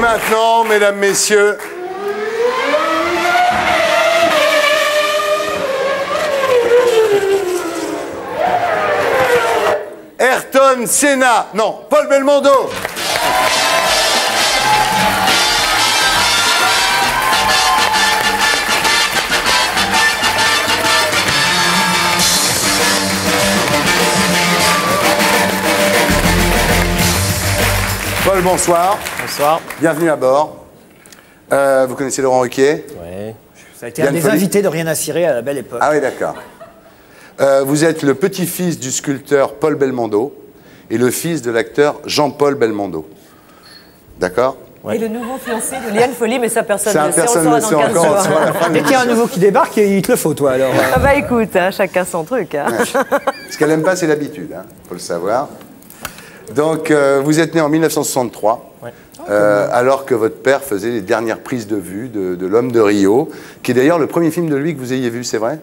maintenant, mesdames, messieurs, Ayrton Senna, non, Paul Belmondo. Paul, bonsoir. Bonsoir. Bienvenue à bord. Vous connaissez Laurent Ruquier? Oui. Ça a été un des invités de Rien à cirer à la belle époque. Ah oui, d'accord. Vous êtes le petit-fils du sculpteur Paul Belmondo et le fils de l'acteur Jean-Paul Belmondo. D'accord? Ouais. Et le nouveau fiancé de Liane Folly, mais ça, personne ne le sait, on personne saura ne dans sait 15 encore, jours. Dès qu'il y a un nouveau qui débarque, il te le faut, toi, alors. Ah bah écoute, hein, chacun son truc. Hein. Ouais. Ce qu'elle n'aime pas, c'est l'habitude, hein, faut le savoir. Donc, vous êtes né en 1963, ouais. Alors que votre père faisait les dernières prises de vue de L'Homme de Rio, qui est d'ailleurs le premier film de lui que vous ayez vu, c'est vrai?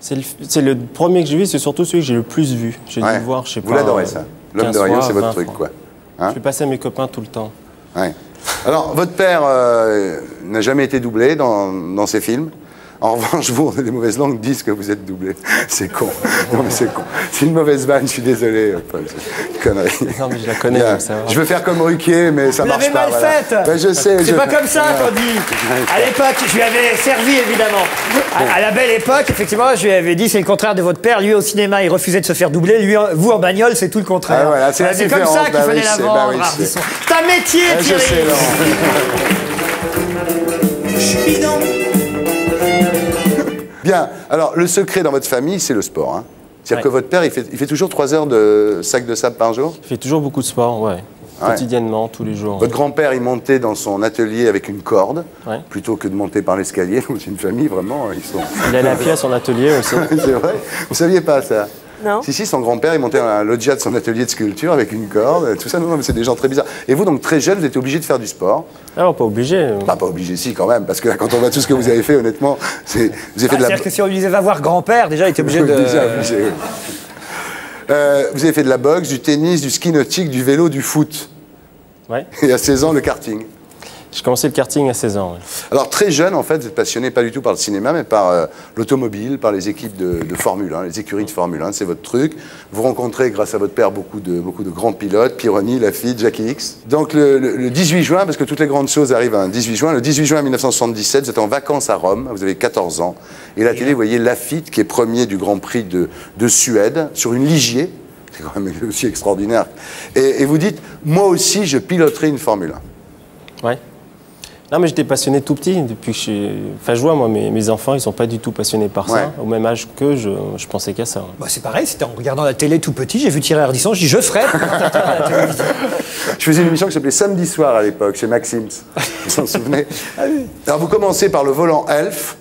C'est le premier que j'ai vu, c'est surtout celui que j'ai le plus vu. J'ai dû voir, je sais pas. Vous l'adorez, ça? L'Homme de Rio, c'est votre truc, quoi. Hein? Je fais passer à mes copains tout le temps. Ouais. Alors, votre père n'a jamais été doublé dans ses films. En revanche, vous, les mauvaises langues disent que vous êtes doublé. C'est con. Non, mais c'est con. C'est une mauvaise vanne, je suis désolé, Paul. Connerie. Non, mais je la connais, Bien. ça va. Je veux faire comme Ruquier, mais ça marche pas. Vous l'avez mal faite. Ben, je sais. C'est pas comme ça qu'on dit. À l'époque, je lui avais servi, évidemment. À la belle époque, effectivement, je lui avais dit, c'est le contraire de votre père. Lui, au cinéma, il refusait de se faire doubler. Lui, vous, en bagnole, c'est tout le contraire. Ah, voilà, c'est la comme ça qu'il bah, fallait oui, la c'est, vendre. bah, oui, c'est un métier, je Thierry. sais, Laurent. Bien. Alors, le secret dans votre famille, c'est le sport. Hein. C'est-à-dire que votre père, il fait toujours 3 heures de sac de sable par jour? Il fait toujours beaucoup de sport, ouais. Quotidiennement, tous les jours. Votre grand-père, il montait dans son atelier avec une corde, plutôt que de monter par l'escalier. C'est une famille, vraiment, ils sont... Il allait à pied à son atelier aussi. C'est vrai? Vous saviez pas ça? Non. Si, son grand-père, il montait un loggia de son atelier de sculpture avec une corde, tout ça. Non, mais c'est des gens très bizarres. Et vous, donc, très jeune, vous étiez obligé de faire du sport? Alors, pas obligé. Pas obligé, si, quand même, parce que quand on voit tout ce que vous avez fait, honnêtement, vous avez fait de la... C'est-à-dire que si on lui disait va voir grand-père, déjà, il était obligé de... Obligé, oui. Vous avez fait de la boxe, du tennis, du ski nautique, du vélo, du foot. Ouais. Et à 16 ans, le karting. J'ai commencé le karting à 16 ans. Ouais. Alors, très jeune, en fait, vous êtes passionné pas du tout par le cinéma, mais par l'automobile, par les équipes de Formule 1, les écuries de Formule 1, c'est votre truc. Vous rencontrez, grâce à votre père, beaucoup de grands pilotes, Pironi, Lafitte, Jackie X. Donc, le 18 juin, parce que toutes les grandes choses arrivent un 18 juin, le 18 juin 1977, vous êtes en vacances à Rome, vous avez 14 ans, et à la télé, vous voyez Lafitte, qui est premier du Grand Prix de Suède, sur une Ligier. C'est quand même aussi extraordinaire. Et vous dites, moi aussi, je piloterai une Formule 1. Ouais. Non, mais j'étais passionné tout petit. Depuis que je vois, moi, mes enfants, ils sont pas du tout passionnés par ça. Au même âge que je pensais qu'à ça. Bah, c'est pareil, c'était en regardant la télé tout petit, j'ai vu Thierry Ardisson, je dis je ferai. Je faisais une émission qui s'appelait Samedi soir à l'époque, chez Maxim's. Vous s'en souvenez? Alors vous commencez par le volant Elf,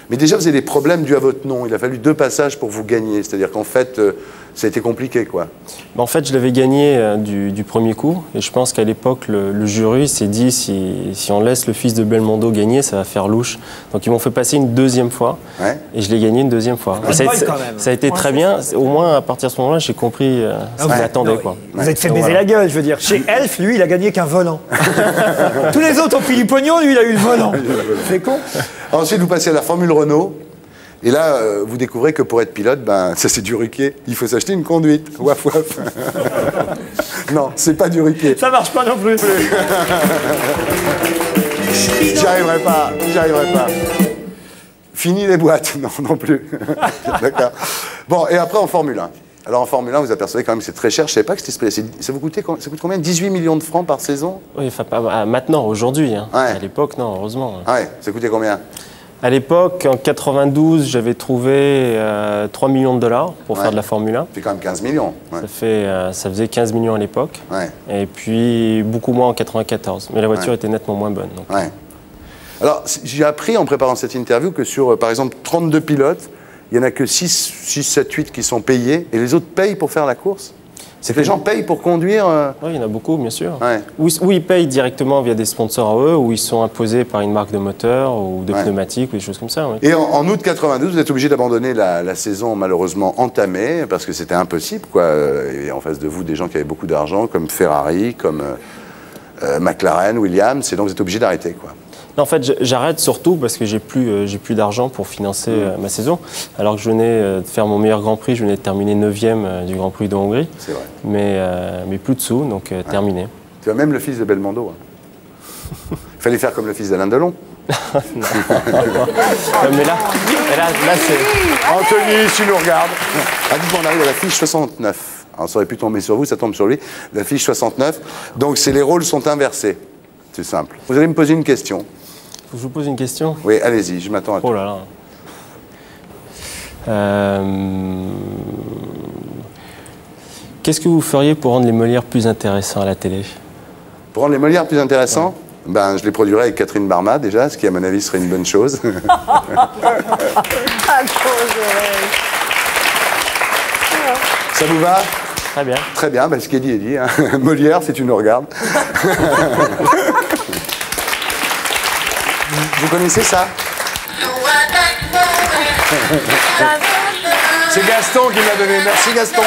mais déjà vous avez des problèmes dus à votre nom. Il a fallu 2 passages pour vous gagner. C'est-à-dire qu'en fait, ça a été compliqué, quoi. En fait, je l'avais gagné du premier coup. Et je pense qu'à l'époque, le jury s'est dit, si on laisse le fils de Belmondo gagner, ça va faire louche. Donc ils m'ont fait passer une 2e fois. Ouais. Et je l'ai gagné une 2e fois. Et ça a été très bien. Au moins, à partir de ce moment-là, j'ai compris ce qui m'attendait, quoi. Vous êtes fait baiser la gueule, je veux dire. Chez Elf, lui, il a gagné qu'un volant. Tous les autres ont pris du pognon, lui, il a eu le volant. C'est con. Ensuite, vous passez à la Formule Renault. Et là, vous découvrez que pour être pilote, ben, ça c'est du Ruquier. Il faut s'acheter une conduite. Waf waf. Non, c'est pas du Ruquier. Ça marche pas non plus. J'y arriverai pas. Fini les boîtes. Non plus. D'accord. Bon, et après en Formule 1. Alors en Formule 1, vous apercevez quand même que c'est très cher. Je ne savais pas que c'était... Ça coûte combien? 18 millions de francs par saison? Oui, enfin, pas maintenant, aujourd'hui. Hein. Ouais. À l'époque, non, heureusement. Ouais, ça coûtait combien? À l'époque, en 92, j'avais trouvé 3 millions de dollars pour faire de la Formule 1. Ça fait quand même 15 millions. Ouais. Ça faisait 15 millions à l'époque. Ouais. Et puis, beaucoup moins en 94. Mais la voiture était nettement moins bonne. Donc. Ouais. Alors, j'ai appris en préparant cette interview que sur, par exemple, 32 pilotes, il n'y en a que 6, 7, 8 qui sont payés. Et les autres payent pour faire la course? C'est que les gens payent pour conduire Oui, il y en a beaucoup, bien sûr. Ouais. Ou ils payent directement via des sponsors à eux, ou ils sont imposés par une marque de moteur ou de pneumatiques ou des choses comme ça. Ouais. Et en août 92, vous êtes obligé d'abandonner la saison malheureusement entamée parce que c'était impossible, quoi. Il y a en face de vous des gens qui avaient beaucoup d'argent, comme Ferrari, comme McLaren, Williams, et donc vous êtes obligé d'arrêter, quoi. En fait, j'arrête surtout parce que j'ai plus d'argent pour financer ma saison. Alors que je venais de faire mon meilleur Grand Prix, je venais de terminer 9e du Grand Prix de Hongrie. C'est vrai. Mais plus de sous, donc terminé. Tu as même le fils de Belmondo. Hein. Il fallait faire comme le fils d'Alain Delon. Mais là c'est... Anthony, tu nous regardes. Ah, on arrive à la fiche 69. Alors, ça aurait pu tomber sur vous, ça tombe sur lui. La fiche 69. Donc, les rôles sont inversés. C'est simple. Vous allez me poser une question. Faut que je vous pose une question? Oui, allez-y, je m'attends à tout. Oh là là. Qu'est-ce que vous feriez pour rendre les Molières plus intéressants à la télé? Pour rendre les Molières plus intéressants, ben, je les produirais avec Catherine Barma, déjà, ce qui, à mon avis, serait une bonne chose. Ça vous va? Très bien. Très bien, ben, ce qui est dit est dit. Hein. Molière, si tu nous regardes. Vous connaissez ça? C'est Gaston qui m'a donné. Merci Gaston.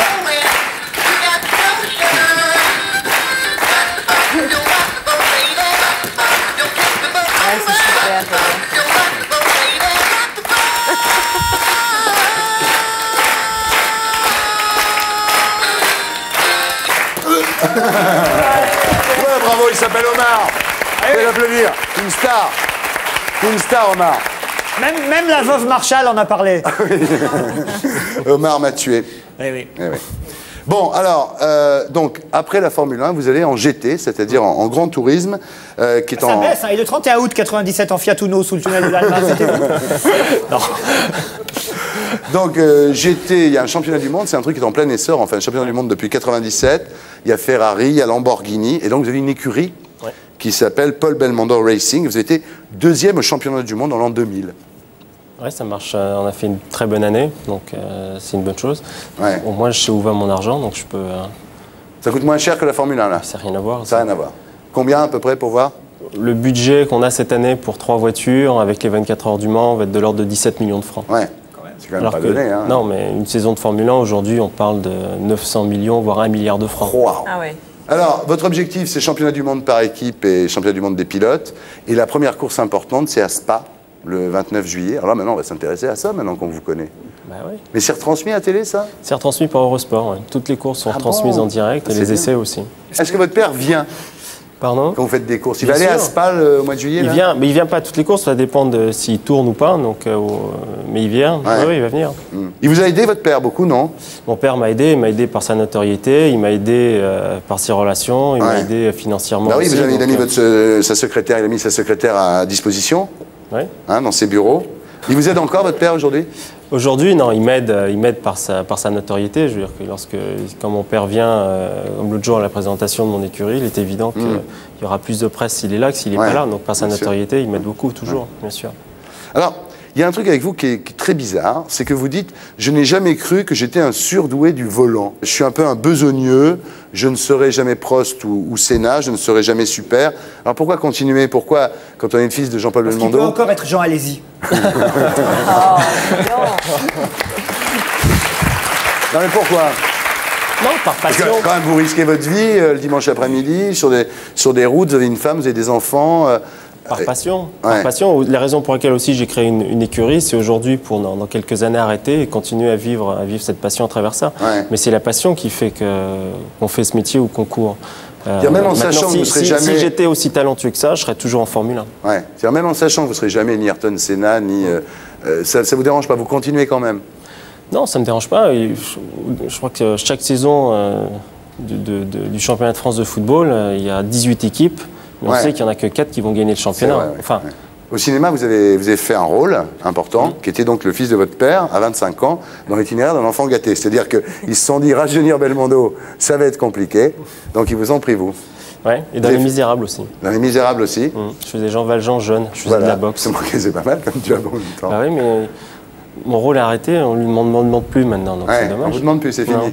Ouais, bravo, il s'appelle Omar. Allez l'applaudir. Une star. Une star, Omar. Même la veuve Marshall en a parlé. Omar m'a tué. Oui, oui. Eh oui. Bon, alors, donc, après la Formule 1, vous allez en GT, c'est-à-dire en grand tourisme, qui est Ça baisse, hein. Et le 31 août 97 en Fiat Uno sous le tunnel de l'Alma, c'était vous? Non. Donc, GT, il y a un championnat du monde, c'est un truc qui est en plein essor, enfin, un championnat du monde depuis 97. Il y a Ferrari, il y a Lamborghini, et donc vous avez une écurie qui s'appelle Paul Belmondo Racing. Vous avez été 2e au championnat du monde en l'an 2000. Oui, ça marche. On a fait une très bonne année, donc c'est une bonne chose. Ouais. Bon, moi, je sais où va mon argent, donc je peux... Ça coûte moins cher que la Formule 1, là? Ça n'a rien à voir. Ça n'a rien à voir. Combien, à peu près, pour voir? Le budget qu'on a cette année pour 3 voitures, avec les 24 heures du Mans, va être de l'ordre de 17 millions de francs. Ouais. C'est quand même pas donné, hein. Non, mais une saison de Formule 1, aujourd'hui, on parle de 900 millions, voire 1 milliard de francs. Wow. Ah ouais. Alors, votre objectif, c'est championnat du monde par équipe et championnat du monde des pilotes. Et la première course importante, c'est à Spa, le 29 juillet. Alors là, maintenant, on va s'intéresser à ça, maintenant qu'on vous connaît. Bah oui. Mais c'est retransmis à télé, ça? C'est retransmis par Eurosport, ouais. Toutes les courses sont retransmises en direct, et les essais aussi. Est-ce que votre père vient Pardon? quand vous faites des courses? Il Bien va aller à sûr. Spa au mois de juillet? Il là vient, mais il vient pas à toutes les courses, ça dépend de s'il tourne ou pas, donc, mais il vient, Ouais. oui, il va venir. Il vous a aidé, votre père, beaucoup, non? Mon père il m'a aidé par sa notoriété, il m'a aidé par ses relations, il m'a aidé financièrement Bah oui, aussi. il a mis donc, sa secrétaire, il a mis sa secrétaire à disposition, ouais. hein, dans ses bureaux. Il vous aide encore, votre père, aujourd'hui? Aujourd'hui, non, il m'aide par sa notoriété. Je veux dire que quand mon père vient, comme l'autre jour à la présentation de mon écurie, il est évident qu'il y aura plus de presse s'il est là que s'il n'est pas là. Donc par sa notoriété, il m'aide beaucoup, toujours, bien sûr. Alors, il y a un truc avec vous qui est très bizarre, c'est que vous dites « Je n'ai jamais cru que j'étais un surdoué du volant. Je suis un peu un besogneux, je ne serai jamais Prost ou Senna, je ne serai jamais super. » Alors pourquoi continuer? Pourquoi, quand on est le fils de Jean-Paul Parce qu'il Belmondo... peut encore être Jean Alési. Oh, non. Non mais pourquoi? Non, par Parce que passion. quand même, vous risquez votre vie le dimanche après-midi, sur des routes, vous avez une femme, vous avez des enfants... Par passion. Ouais. Par passion. Les raisons pour lesquelles aussi j'ai créé une écurie, c'est aujourd'hui pour dans quelques années arrêter et continuer à vivre cette passion à travers ça. Ouais. Mais c'est la passion qui fait qu'on fait ce métier ou qu'on court. Même en sachant que vous serez jamais... Si j'étais aussi talentueux que ça, je serais toujours en Formule 1. Ouais. C'est-à-dire même en sachant que vous ne serez jamais ni Ayrton Senna, ni... ça ne vous dérange pas, vous continuez quand même? Non, ça ne me dérange pas. Et je crois que chaque saison du championnat de France de football, il y a 18 équipes. Mais on sait qu'il n'y en a que 4 qui vont gagner le championnat. Vrai, ouais. Au cinéma, vous avez fait un rôle important, qui était donc le fils de votre père, à 25 ans, dans l'itinéraire d'un enfant gâté. C'est-à-dire qu'ils se sont dit, rajeunir Belmondo, ça va être compliqué. Donc ils vous ont pris, vous. Oui, et dans Les Misérables aussi. Dans Les Misérables aussi. Je faisais Jean Valjean jeune, je faisais de la boxe. C'est pas mal comme tu as bon temps. Bah oui, mais mon rôle est arrêté, on ne m'en demande plus maintenant, donc c'est dommage. On vous demande plus, c'est fini.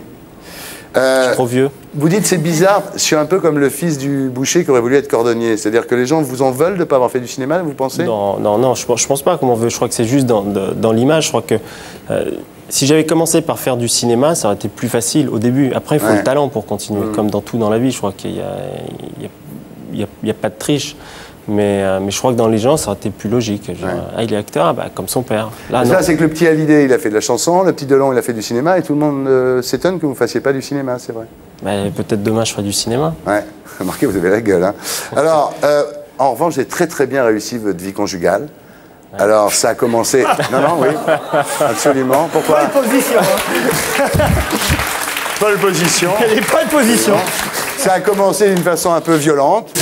Je suis trop vieux. Vous dites c'est bizarre, je suis un peu comme le fils du boucher qui aurait voulu être cordonnier. C'est-à-dire que les gens vous en veulent de ne pas avoir fait du cinéma, vous pensez? Non, je pense pas qu'on veut. Je crois que c'est juste dans l'image. Je crois que si j'avais commencé par faire du cinéma, ça aurait été plus facile au début. Après, il faut le talent pour continuer, comme dans tout dans la vie. Je crois qu'il y n'y a pas de triche. Mais je crois que dans les gens, ça aurait été plus logique. Genre, ah, il est acteur, bah, comme son père. Là, c'est que le petit Hallyday, il a fait de la chanson, le petit Delon, il a fait du cinéma, et tout le monde s'étonne que vous ne fassiez pas du cinéma, c'est vrai. Bah, peut-être demain, je ferai du cinéma. Ouais, remarquez, vous avez la gueule. Hein. Alors, en revanche, j'ai très très bien réussi votre vie conjugale. Ouais. Alors, ça a commencé... Non, oui, absolument. Pourquoi? Pole position. Pole position. Elle est pole position. Ça a commencé d'une façon un peu violente.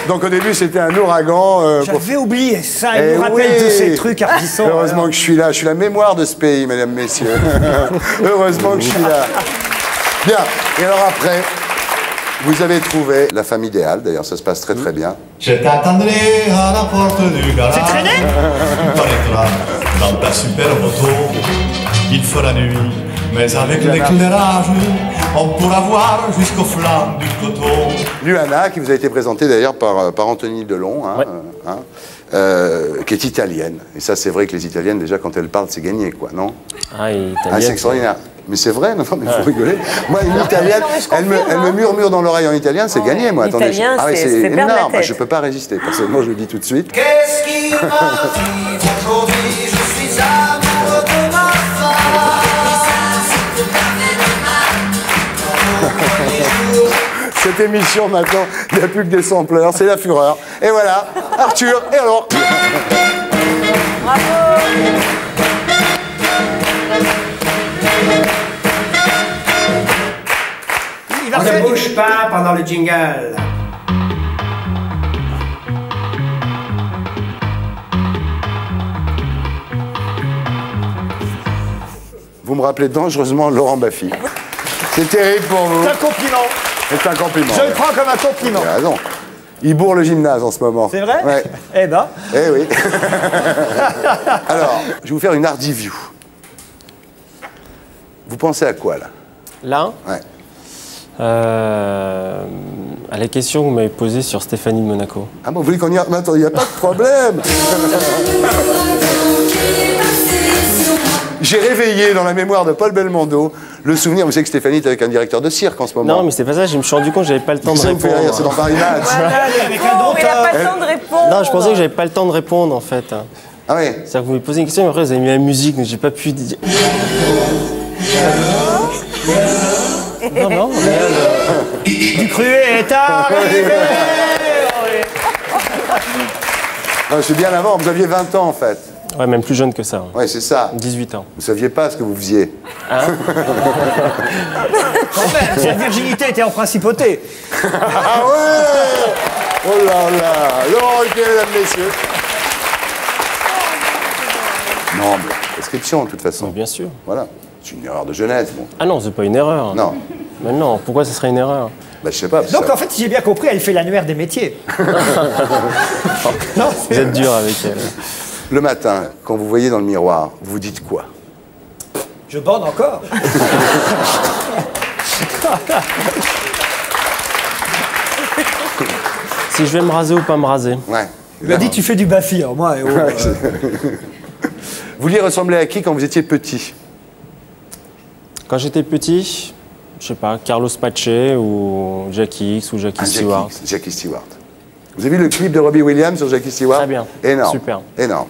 Donc au début c'était un ouragan. J'avais oublié ça, il nous rappelle tous ces trucs Ardisson. Heureusement que je suis là, je suis la mémoire de ce pays, mesdames, messieurs. Heureusement que je suis là. Bien, et alors après, vous avez trouvé la femme idéale, d'ailleurs ça se passe très très bien. Je t'attendrai à la porte du garage. C'est traîné? Tu paraîtras dans ta superbe auto. Il fera nuit, mais avec l'éclairage, on pourra voir jusqu'au flanc du coteau. Luana, qui vous a été présentée d'ailleurs par Anthony Delon, qui est italienne. Et ça, c'est vrai que les Italiennes, déjà, quand elles parlent, c'est gagné, quoi, non? Ah, c'est extraordinaire. Mais c'est vrai, non, mais il faut rigoler. Moi, une Italienne, elle me murmure dans l'oreille en italien, c'est gagné, moi. Attendez, c'est énorme. Je ne peux pas résister. Personnellement, je le dis tout de suite. Qu'est-ce qui m'arrive aujourd'hui? Je suis amoureux de ma Cette émission, maintenant, il n'y a plus que des sampleurs, c'est la fureur. Et voilà, Arthur, et alors? Bravo. On ne bouge pas pendant le jingle. Vous me rappelez dangereusement Laurent Baffy. C'est terrible pour vous. C'est un compliment. C'est un compliment. Je le prends comme un compliment. Vous avez raison. Il bourre le gymnase en ce moment. C'est vrai? Ouais. Eh ben. Eh oui. Alors, je vais vous faire une hardy view. Vous pensez à quoi, là? Là? Ouais. À la question que vous m'avez posée sur Stéphanie de Monaco. Ah bon, vous voulez qu'on y... Mais attends, il n'y a pas de problème. J'ai réveillé dans la mémoire de Paul Belmondo le souvenir, vous savez que Stéphanie est avec un directeur de cirque en ce moment. Non, mais c'était pas ça, je me suis rendu compte que j'avais pas le temps de répondre. C'est dans Paris Match. Avec un Oh, il n'a pas le temps de répondre. Non, je pensais que j'avais pas le temps de répondre en fait. Ah oui. C'est-à-dire que vous me posez une question, mais après vous avez mis la musique, donc j'ai pas pu dire. Non, Du cruet est arrivé. Non, je suis bien avant, vous aviez 20 ans en fait. Ouais, même plus jeune que ça. Ouais, c'est ça. 18 ans. Vous saviez pas ce que vous faisiez. Hein? Cette virginité était en principauté. Ah ouais! Oh là là! Laurent Ruquier, mesdames, messieurs. Non, mais prescription, de toute façon. Mais bien sûr. Voilà. C'est une erreur de jeunesse, bon. Ah non, c'est pas une erreur. Non. Mais non, pourquoi ce serait une erreur? Bah, je sais pas. Donc en fait, si j'ai bien compris, elle fait l'annuaire des métiers. Non, Vous êtes dur avec elle. Le matin, quand vous voyez dans le miroir, vous dites quoi? je bande encore. Si je vais me raser ou pas me raser? Ouais. Il m'a dit tu fais du Baffy, alors moi. Vous lui ressemblez à qui quand vous étiez petit? Quand j'étais petit, je sais pas, Carlos Pache ou Jackie X ou Jackie Stewart. Jackie Stewart. Vous avez vu le clip de Robbie Williams sur Jackie Stewart? Très bien. Énorme. Super. Énorme.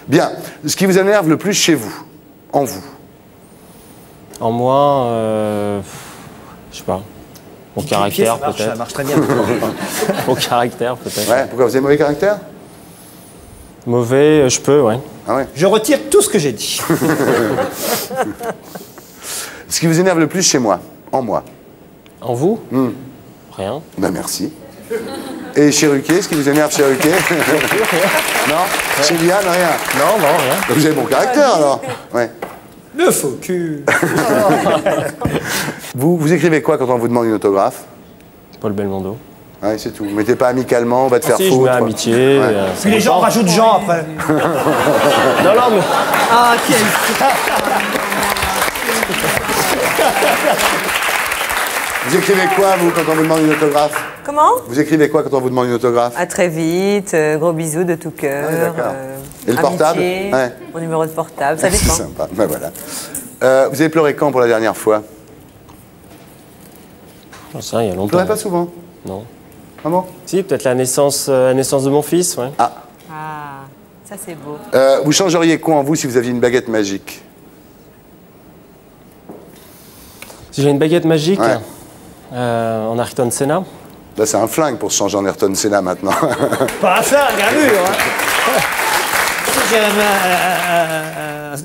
Bien. Ce qui vous énerve le plus chez vous, en vous? En moi, je sais pas. Mon caractère, Ça peut-être. marche très bien. Mon caractère, peut-être. Ouais. Pourquoi vous avez mauvais caractère? Mauvais, je peux, ouais. Ah ouais. Je retire tout ce que j'ai dit. Ce qui vous énerve le plus chez moi, en moi? En vous? Rien. Ben merci. Et chez Ruquier, ce qui vous énerve chez Ruquier? Non? Chez Liane, rien? Non, non, rien. Vous avez bon caractère alors? Ouais. Le faux cul. Vous écrivez quoi quand on vous demande une autographe? Paul Belmondo. Ouais, c'est tout. Vous mettez pas amicalement, on va te faire Si, je foutre. mets amitié. Ouais. Puis les gens rajoutent Jean après. Non, non, mais... Ah, quel... Vous écrivez quoi, vous, quand on vous demande une autographe? Comment? Vous écrivez quoi quand on vous demande une autographe? À très vite, gros bisous de tout cœur. Ah, d'accord. Et le portable? Ouais. Mon numéro de portable, ça dépend. C'est sympa, ben voilà. Vous avez pleuré quand pour la dernière fois? Ça, il y a longtemps. Vous pleurez pas souvent? Non. Ah bon? Si, peut-être la naissance de mon fils, ouais. Ah. Ah, ça c'est beau. Vous changeriez quoi en vous si vous aviez une baguette magique? Si j'ai une baguette magique, Ouais. en Ayrton Senna. Là, c'est un flingue pour se changer en Ayrton Senna maintenant. Pas un flingue, un mur. Hein. J'ai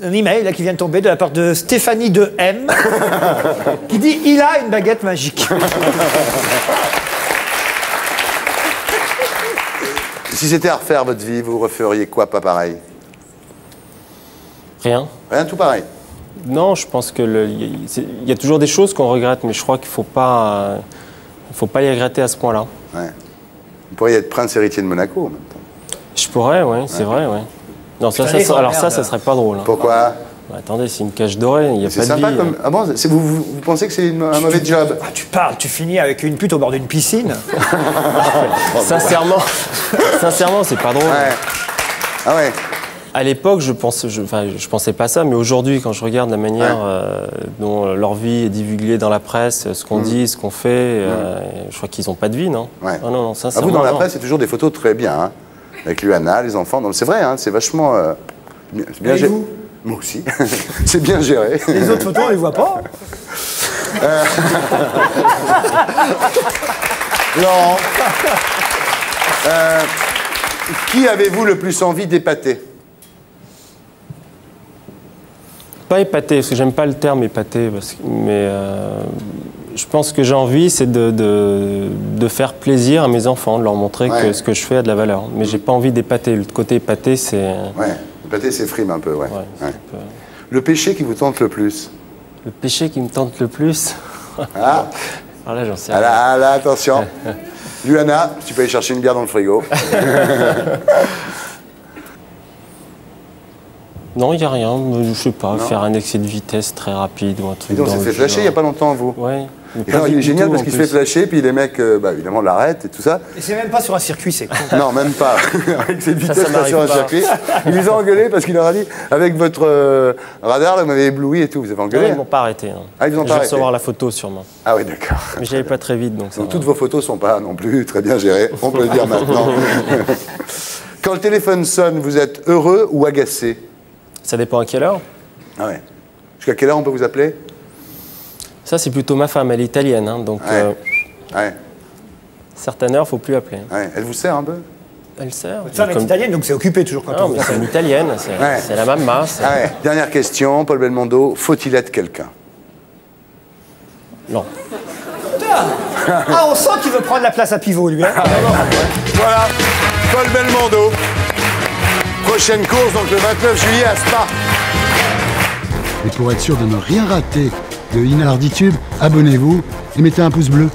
un email là, qui vient de tomber de la part de Stéphanie de M qui dit « Il a une baguette magique ». Si c'était à refaire votre vie, vous referiez quoi pas pareil? Rien. Rien, tout pareil. Non, je pense que il y a toujours des choses qu'on regrette, mais je crois qu'il faut pas les regretter à ce point-là. Ouais. Vous pourriez être prince héritier de Monaco en même temps. Je pourrais, oui, c'est vrai, oui. Non, ça serait pas drôle. Hein. Pourquoi? Bah, attendez, c'est une cage dorée, il n'y a pas de vie. C'est sympa comme... Ah bon, vous pensez que c'est un mauvais job? Ah, tu parles, tu finis avec une pute au bord d'une piscine. Sincèrement, c'est pas drôle. Ouais. Ah ouais. À l'époque, je pensais pas ça, mais aujourd'hui, quand je regarde la manière dont leur vie est divulguée dans la presse, ce qu'on dit, ce qu'on fait, je crois qu'ils n'ont pas de vie, non? Ouais. Ah non, sincèrement. Vous, dans la presse, c'est toujours des photos très bien, hein, avec Luana, les enfants. C'est vrai, hein, c'est vachement... c'est bien géré. Moi aussi. C'est bien géré. Les autres photos, on les voit pas. Laurent, qui avez-vous le plus envie d'épater? Pas épaté, parce que j'aime pas le terme épaté, mais je pense que j'ai envie, c'est de faire plaisir à mes enfants, de leur montrer que ce que je fais a de la valeur. Mais j'ai pas envie d'épater. Le côté épaté, c'est... Ouais, épater, c'est frime un peu, ouais. Ouais. Le péché qui vous tente le plus? Le péché qui me tente le plus? Ah. Alors là, j'en sais rien. Ah là, attention. Luana, tu peux aller chercher une bière dans le frigo. Non, il n'y a rien. Je sais pas, faire un excès de vitesse très rapide ou un truc. Et donc, dans il le s'est fait flasher il n'y a pas longtemps, vous? Ouais. Alors, il est génial parce qu'il se fait flasher, puis les mecs, évidemment, l'arrêtent et tout ça. Et c'est même pas sur un circuit, c'est con. Non, même pas. Avec cette vitesse ça sur un m'arrive circuit. Il les a engueulés parce qu'il leur a dit, avec votre radar, vous m'avez ébloui et tout. Vous avez engueulé? Non, ils m'ont pas arrêté. Hein. Ah, ils vous ont pas Je vais arrêté. recevoir la photo sûrement. Ah oui, d'accord. Mais j'allais pas très vite, donc ça. Donc toutes vos photos sont pas non plus très bien gérées, on peut le dire maintenant. Quand le téléphone sonne, vous êtes heureux ou agacé? Ça dépend à quelle heure. Ah ouais. Jusqu'à quelle heure on peut vous appeler? Ça, c'est plutôt ma femme, elle est italienne, hein, donc Ouais. certaines heures, faut plus appeler. Ouais. Elle vous sert un peu? Elle sert. Votre femme est italienne, donc c'est occupé toujours quand Non, on mais c'est une italienne, c'est la mamma. Ah ouais. Dernière question, Paul Belmondo, faut-il être quelqu'un? Non. Ah, on sent qu'il veut prendre la place à pivot, lui. Hein. Voilà, Paul Belmondo. Prochaine course, donc le 29 juillet à Spa. Et pour être sûr de ne rien rater de Inarditube, abonnez-vous et mettez un pouce bleu.